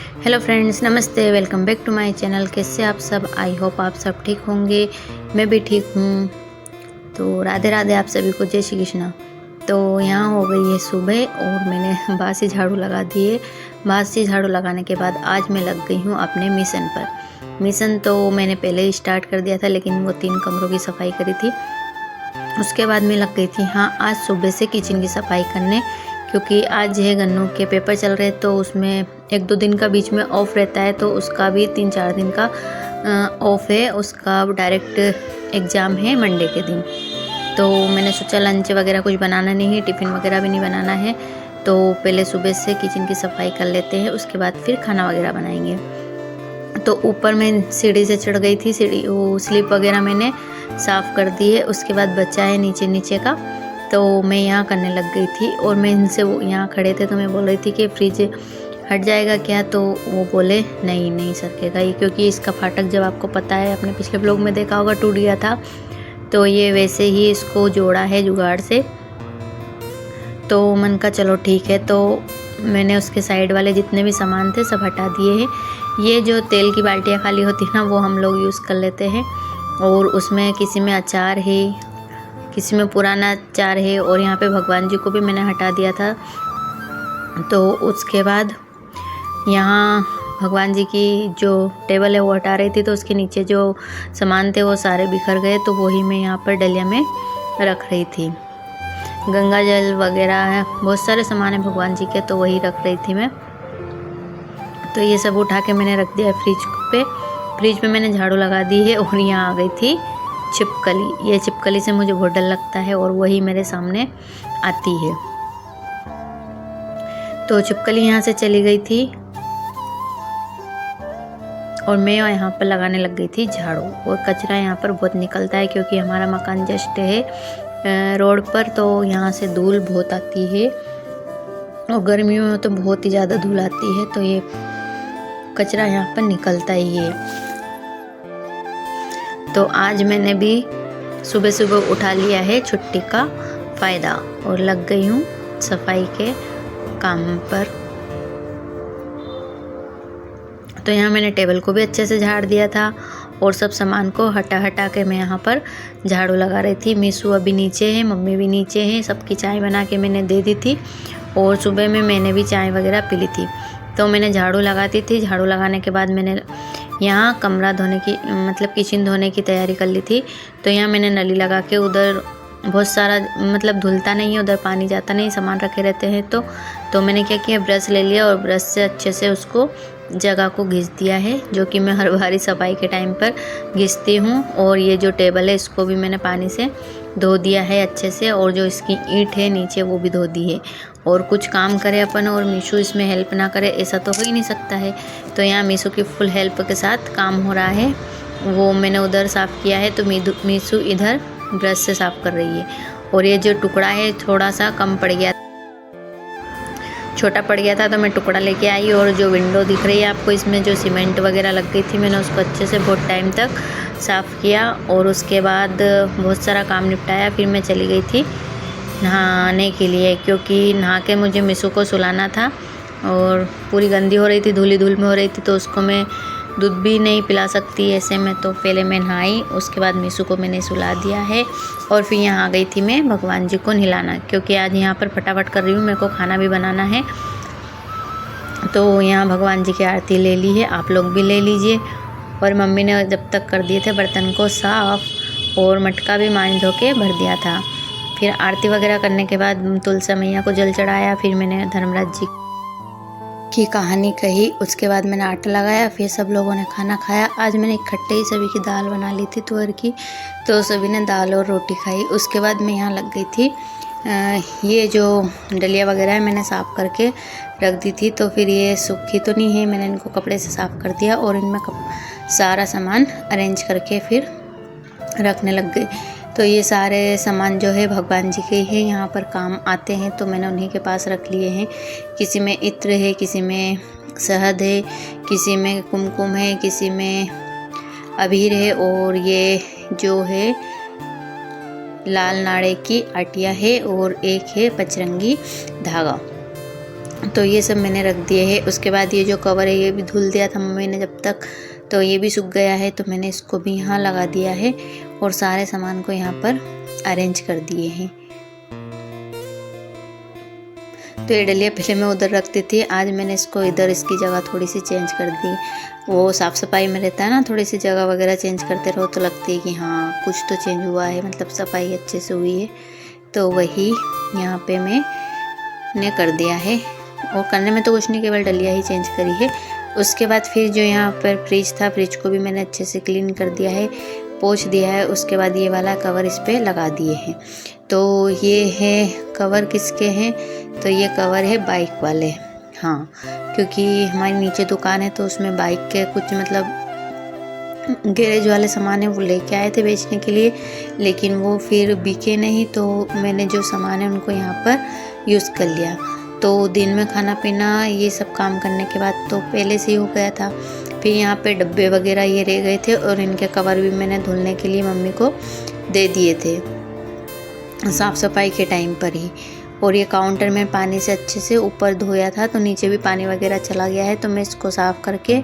Hello friends, नमस्ते। Welcome back to my channel. कैसे आप सब? आई होप आप सब ठीक होंगे। मैं भी ठीक हूँ। तो राधे राधे आप सभी को, जय श्री कृष्णा। तो यहाँ हो गई है सुबह और मैंने बासी झाड़ू लगा दिए। बासी झाड़ू लगाने के बाद आज मैं लग गई हूँ अपने मिशन पर। मिशन तो मैंने पहले ही स्टार्ट कर दिया था, लेकिन वो 3 कमरों की सफाई करी थी। उसके बाद मैं लग गई थी आज सुबह से किचन की सफाई करने, क्योंकि आज जो है गन्नू के पेपर चल रहे, तो उसमें 1-2 दिन का बीच में ऑफ रहता है, तो उसका भी 3-4 दिन का ऑफ है। उसका डायरेक्ट एग्ज़ाम है मंडे के दिन। तो मैंने सोचा लंच वगैरह कुछ बनाना नहीं है, टिफ़िन वगैरह भी नहीं बनाना है, तो पहले सुबह से किचन की सफाई कर लेते हैं, उसके बाद फिर खाना वगैरह बनाएंगे। तो ऊपर मैं सीढ़ी से चढ़ गई थी, सीढ़ी वो स्लिप वगैरह मैंने साफ़ कर दी है। उसके बाद बचा है नीचे का, तो मैं यहाँ करने लग गई थी। और मैं इनसे वो यहाँ खड़े थे, तो मैं बोल रही थी कि फ्रिज हट जाएगा क्या, तो वो बोले नहीं सरकेगा ये, क्योंकि इसका फाटक जब आपको पता है, अपने पिछले ब्लॉग में देखा होगा, टूट गया था। तो ये वैसे ही इसको जोड़ा है जुगाड़ से। तो मन का चलो ठीक है, तो मैंने उसके साइड वाले जितने भी सामान थे सब हटा दिए हैं। ये जो तेल की बाल्टियाँ खाली होती हैं ना, वो हम लोग यूज़ कर लेते हैं। और उसमें किसी में अचार है, किसी में पुराना अचार है। और यहाँ पे भगवान जी को भी मैंने हटा दिया था। तो उसके बाद यहाँ भगवान जी की जो टेबल है वो हटा रही थी, तो उसके नीचे जो सामान थे वो सारे बिखर गए, तो वही मैं यहाँ पर डलिया में रख रही थी। गंगा जल वगैरह है, बहुत सारे सामान है भगवान जी के, तो वही रख रही थी मैं। तो ये सब उठा के मैंने रख दिया फ्रिज पे मैंने झाड़ू लगा दी है। और यहाँ आ गई थी छिपकली। ये छिपकली से मुझे बहुत डर लगता है, और वही मेरे सामने आती है। तो छिपकली यहाँ से चली गई थी और मैं यहाँ पर लगाने लग गई थी झाड़ू। और कचरा यहाँ पर बहुत निकलता है, क्योंकि हमारा मकान जस्ट है रोड पर, तो यहाँ से धूल बहुत आती है। और गर्मियों में तो बहुत ही ज़्यादा धूल आती है, तो ये कचरा यहाँ पर निकलता ही है। तो आज मैंने भी सुबह उठा लिया है छुट्टी का फ़ायदा और लग गई हूँ सफाई के काम पर। तो यहाँ मैंने टेबल को भी अच्छे से झाड़ दिया था, और सब सामान को हटा के मैं यहाँ पर झाड़ू लगा रही थी। मीशू अभी नीचे है, मम्मी भी नीचे हैं। सबकी चाय बना के मैंने दे दी थी, और सुबह में मैंने भी चाय वगैरह पी ली थी। तो मैंने झाड़ू लगाती थी। झाड़ू लगाने के बाद मैंने यहाँ कमरा धोने की, मतलब किचन धोने की तैयारी कर ली थी। तो यहाँ मैंने नली लगा के, उधर बहुत सारा मतलब धुलता नहीं है, उधर पानी जाता नहीं, सामान रखे रहते हैं। तो मैंने क्या किया, ब्रश ले लिया और ब्रश से अच्छे से उसको जगह को घिस दिया है, जो कि मैं हर बारी सफाई के टाइम पर घिसती हूँ। और ये जो टेबल है इसको भी मैंने पानी से धो दिया है अच्छे से, और जो इसकी ईंट है नीचे वो भी धो दी है। और कुछ काम करे अपन और मीशू इसमें हेल्प ना करे, ऐसा तो हो ही नहीं सकता है। तो यहाँ मीशू की फुल हेल्प के साथ काम हो रहा है। वो मैंने उधर साफ़ किया है, तो मीशू इधर ब्रश से साफ़ कर रही है। और ये जो टुकड़ा है थोड़ा सा कम पड़ गया, छोटा पड़ गया था, तो मैं टुकड़ा लेके आई। और जो विंडो दिख रही है आपको, इसमें जो सीमेंट वगैरह लग गई थी, मैंने उसको अच्छे से बहुत टाइम तक साफ़ किया। और उसके बाद बहुत सारा काम निपटाया। फिर मैं चली गई थी नहाने के लिए, क्योंकि नहा के मुझे मीशू को सुलाना था, और पूरी गंदी हो रही थी, धूल में हो रही थी, तो उसको मैं दूध भी नहीं पिला सकती ऐसे में। तो पहले मैं नहाई, उसके बाद मीशू को मैंने सुला दिया है। और फिर यहाँ आ गई थी मैं भगवान जी को नहलाना, क्योंकि आज यहाँ पर फटाफट कर रही हूँ, मेरे को खाना भी बनाना है। तो यहाँ भगवान जी की आरती ले ली है, आप लोग भी ले लीजिए। और मम्मी ने जब तक कर दिए थे बर्तन को साफ़, और मटका भी मांज धो के भर दिया था। फिर आरती वगैरह करने के बाद तुलसी मैया को जल चढ़ाया। फिर मैंने धर्मराज जी की कहानी कही, उसके बाद मैंने आटा लगाया। फिर सब लोगों ने खाना खाया। आज मैंने इकट्ठे ही सभी की दाल बना ली थी तुअर की, तो सभी ने दाल और रोटी खाई। उसके बाद मैं यहाँ लग गई थी, ये जो डलिया वगैरह है मैंने साफ़ करके रख दी थी। तो फिर ये सूखी तो नहीं है, मैंने इनको कपड़े से साफ़ कर दिया, और इनमें सारा सामान अरेंज करके फिर रखने लग गई। तो ये सारे सामान जो है भगवान जी के हैं, यहाँ पर काम आते हैं, तो मैंने उन्हीं के पास रख लिए हैं। किसी में इत्र है, किसी में शहद है, किसी में कुमकुम है, किसी में अबीर है, और ये जो है लाल नाड़े की आटिया है, और एक है पचरंगी धागा। तो ये सब मैंने रख दिए है। उसके बाद ये जो कवर है ये भी धुल दिया था मम्मी ने जब तक, तो ये भी सूख गया है, तो मैंने इसको भी यहाँ लगा दिया है और सारे सामान को यहाँ पर अरेंज कर दिए हैं। तो ये डलिया पहले मैं उधर रखती थी, आज मैंने इसको इधर, इसकी जगह थोड़ी सी चेंज कर दी। वो साफ़ सफाई में रहता है ना, थोड़ी सी जगह वगैरह चेंज करते रहो तो लगती है कि हाँ कुछ तो चेंज हुआ है, मतलब सफाई अच्छे से हुई है। तो वही यहाँ पे मैंने कर दिया है, और करने में तो कुछ नहीं, केवल डलिया ही चेंज करी है। उसके बाद फिर जो यहाँ पर फ्रिज था, फ्रिज को भी मैंने अच्छे से क्लीन कर दिया है, पोंछ दिया है। उसके बाद ये वाला कवर इस पर लगा दिए हैं। तो ये है कवर किसके हैं, तो ये कवर है बाइक वाले। हाँ, क्योंकि हमारी नीचे दुकान है तो उसमें बाइक के कुछ मतलब गैरेज वाले सामान है वो लेके आए थे बेचने के लिए, लेकिन वो फिर बिके नहीं, तो मैंने जो सामान है उनको यहाँ पर यूज़ कर लिया। तो दिन में खाना पीना ये सब काम करने के बाद तो पहले से ही हो गया था। फिर यहाँ पे डब्बे वगैरह ये रह गए थे, और इनके कवर भी मैंने धुलने के लिए मम्मी को दे दिए थे साफ़ सफाई के टाइम पर ही। और ये काउंटर में पानी से अच्छे से ऊपर धोया था, तो नीचे भी पानी वगैरह चला गया है, तो मैं इसको साफ़ करके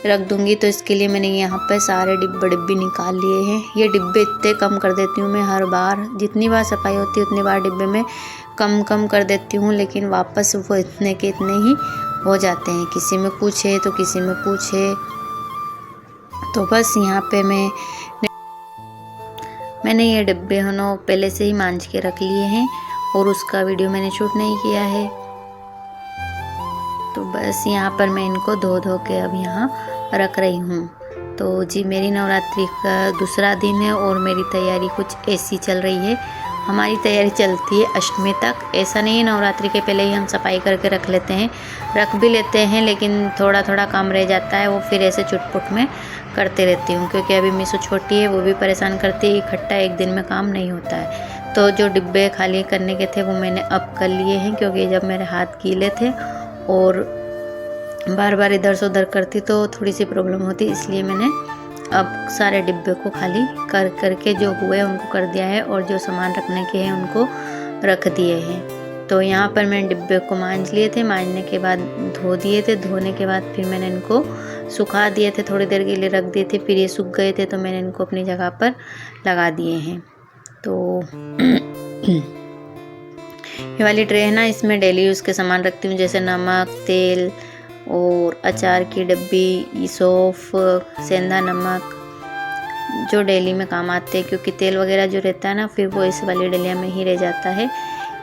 रख दूँगी। तो इसके लिए मैंने यहाँ पे सारे डिब्बे निकाल लिए हैं। ये डिब्बे इतने कम कर देती हूँ मैं हर बार, जितनी बार सफाई होती है उतनी बार डिब्बे में कम कर देती हूँ, लेकिन वापस वो इतने के इतने ही हो जाते हैं। किसी में कुछ है तो किसी में कुछ है। तो बस यहाँ पे मैंने ये डिब्बे होनो पहले से ही मांज के रख लिए हैं, और उसका वीडियो मैंने शूट नहीं किया है। तो बस यहाँ पर मैं इनको धो के अब यहाँ रख रही हूँ। तो जी मेरी नवरात्रि का दूसरा दिन है, और मेरी तैयारी कुछ ऐसी चल रही है। हमारी तैयारी चलती है अष्टमी तक। ऐसा नहीं है नवरात्रि के पहले ही हम सफाई करके रख लेते हैं, रख भी लेते हैं, लेकिन थोड़ा थोड़ा काम रह जाता है, वो फिर ऐसे चुटपुट में करते रहती हूँ। क्योंकि अभी मीशू छोटी है, वो भी परेशान करती है, इकट्ठा एक दिन में काम नहीं होता है। तो जो डिब्बे खाली करने के थे वो मैंने अब कर लिए हैं, क्योंकि जब मेरे हाथ गीले थे और बार बार इधर से उधर करती तो थोड़ी सी प्रॉब्लम होती, इसलिए मैंने अब सारे डिब्बे को खाली करके जो हुए उनको कर दिया है, और जो सामान रखने के हैं उनको रख दिए हैं। तो यहाँ पर मैंने डिब्बे को मांज लिए थे, मांजने के बाद धो दिए थे, धोने के बाद फिर मैंने इनको सुखा दिए थे, थोड़ी देर के लिए रख दिए थे, फिर ये सूख गए थे तो मैंने इनको अपनी जगह पर लगा दिए हैं। तो ये वाली ट्रे है ना, इसमें डेली यूज़ के सामान रखती हूँ, जैसे नमक, तेल और अचार की डब्बी, सौंफ, सेंधा नमक, जो डेली में काम आते हैं। क्योंकि तेल वगैरह जो रहता है ना, फिर वो इस वाली डलिया में ही रह जाता है,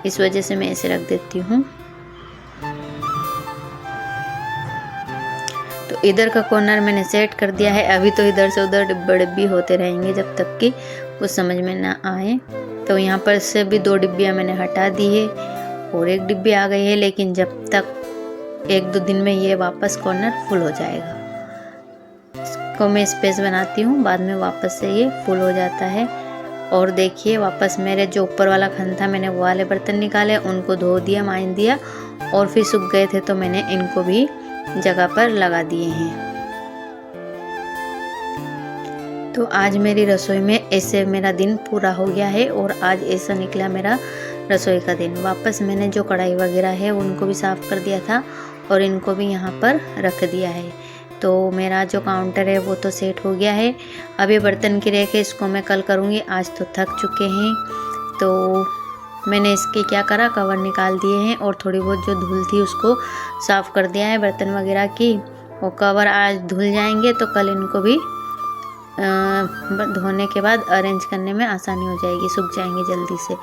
इस वजह से मैं ऐसे रख देती हूँ। तो इधर का कॉर्नर मैंने सेट कर दिया है। अभी तो इधर से उधर डिब्बे होते रहेंगे जब तक कि कुछ समझ में ना आए। तो यहाँ पर से भी 2 डिब्बियाँ मैंने हटा दी है, और 1 डिब्बी आ गई है, लेकिन जब तक 1-2 दिन में ये वापस कॉर्नर फुल हो जाएगा। इसको मैं स्पेस बनाती हूँ, बाद में वापस से ये फुल हो जाता है। और देखिए वापस मेरे जो ऊपर वाला खन था, मैंने वो वाले बर्तन निकाले, उनको धो दिया, मांज दिया, और फिर सूख गए थे तो मैंने इनको भी जगह पर लगा दिए हैं। तो आज मेरी रसोई में ऐसे मेरा दिन पूरा हो गया है, और आज ऐसा निकला मेरा रसोई का दिन। वापस मैंने जो कढ़ाई वगैरह है उनको भी साफ़ कर दिया था, और इनको भी यहाँ पर रख दिया है। तो मेरा जो काउंटर है वो तो सेट हो गया है। अब ये बर्तन की रह के इसको मैं कल करूँगी, आज तो थक चुके हैं। तो मैंने इसके क्या करा, कवर निकाल दिए हैं, और थोड़ी बहुत जो धूल थी उसको साफ़ कर दिया है बर्तन वगैरह की। और कवर आज धुल जाएंगे तो कल इनको भी धोने के बाद अरेंज करने में आसानी हो जाएगी, सूख जाएंगे जल्दी से।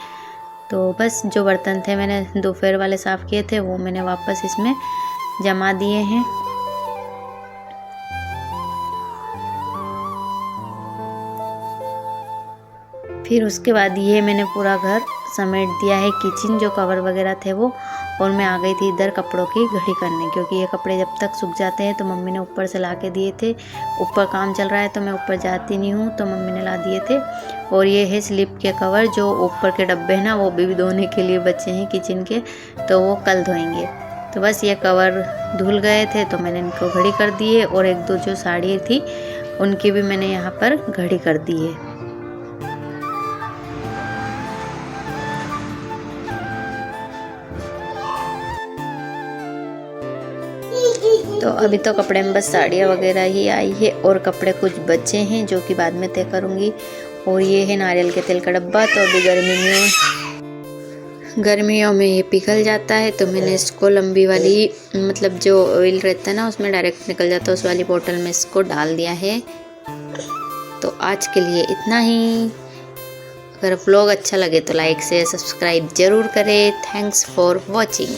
तो बस जो बर्तन थे मैंने दोपहर वाले साफ़ किए थे, वो मैंने वापस इसमें जमा दिए हैं। फिर उसके बाद ये मैंने पूरा घर समेट दिया है, किचन जो कवर वगैरह थे वो। और मैं आ गई थी इधर कपड़ों की घड़ी करने, क्योंकि ये कपड़े जब तक सूख जाते हैं तो मम्मी ने ऊपर से ला के दिए थे। ऊपर काम चल रहा है तो मैं ऊपर जाती नहीं हूँ, तो मम्मी ने ला दिए थे। और ये है स्लिप के कवर, जो ऊपर के डब्बे हैं ना वो भी धोने के लिए बचे हैं किचन के, तो वो कल धोएंगे। तो बस ये कवर धुल गए थे तो मैंने इनको घड़ी कर दी है, और 1-2 जो साड़ी थी उनकी भी मैंने यहाँ पर घड़ी कर दी है। तो अभी तो कपड़े में बस साड़ियाँ वगैरह ही आई है और कपड़े कुछ बचे हैं जो कि बाद में तय करूँगी। और ये है नारियल के तेल का डब्बा। तो अभी गर्मियों में ये पिघल जाता है, तो मैंने इसको लंबी वाली मतलब जो ऑयल रहता है ना उसमें डायरेक्ट निकल जाता है, उस वाली बोतल में इसको डाल दिया है। तो आज के लिए इतना ही। अगर व्लॉग अच्छा लगे तो लाइक शेयर सब्सक्राइब ज़रूर करें। Thanks for watching.